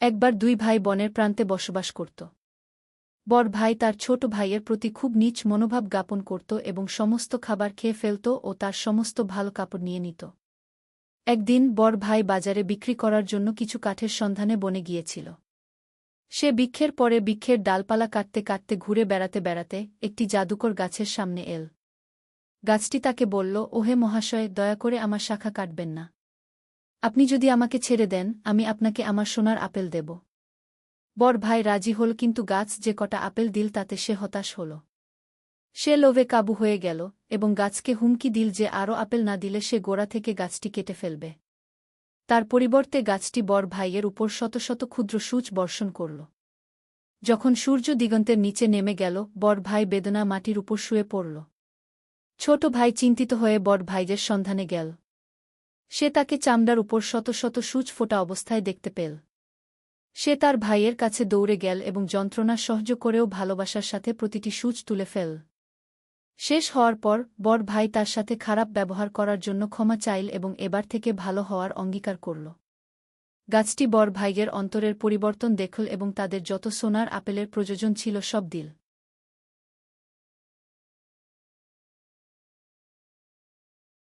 একবার দুই ভাই বনের প্রান্তে বসবাস করত। বড় ভাই তার ছোট ভাইয়ের প্রতি খুব নীচ মনোভাব জ্ঞাপন করত এবং সমস্ত খাবার খেয়ে ফেলত ও তার সমস্ত ভালো কাপড় নিয়ে নিত। একদিন বড় ভাই বাজারে বিক্রি করার জন্য কিছু কাঠের সন্ধানে বনে গিয়েছিল। সে বৃক্ষের পরে বৃক্ষের ডালপালা কাটতে কাটতে ঘুরে বেড়াতে বেড়াতে একটি জাদুকর গাছের সামনে এল। গাছটি তাকে বলল, ওহে মহাশয়, দয়া করে আমার শাখা কাটবেন না। আপনি যদি আমাকে ছেড়ে দেন, আমি আপনাকে আমার সোনার আপেল দেব। বড় ভাই রাজি হল, কিন্তু গাছ যে কটা আপেল দিল তাতে সে হতাশ হল। সে লোভে কাবু হয়ে গেল এবং গাছকে হুমকি দিল যে আরও আপেল না দিলে সে গোড়া থেকে গাছটি কেটে ফেলবে। তার পরিবর্তে গাছটি বড় ভাইয়ের উপর শত শত ক্ষুদ্র সূচ বর্ষণ করল। যখন সূর্য দিগন্তের নিচে নেমে গেল, বড় ভাই বেদনা মাটির উপর শুয়ে পড়ল। ছোট ভাই চিন্তিত হয়ে বড় ভাইয়ের সন্ধানে গেল। সে তাকে চামড়ার উপর শত শত সূচ ফোটা অবস্থায় দেখতে পেল। সে তার ভাইয়ের কাছে দৌড়ে গেল এবং যন্ত্রণা সহ্য করেও ভালোবাসার সাথে প্রতিটি সূচ তুলে ফেল। শেষ হওয়ার পর বড় ভাই তার সাথে খারাপ ব্যবহার করার জন্য ক্ষমা চাইল এবং এবার থেকে ভালো হওয়ার অঙ্গীকার করল। গাছটি বড় ভাইয়ের অন্তরের পরিবর্তন দেখল এবং তাদের যত সোনার আপেলের প্রয়োজন ছিল সব দিল।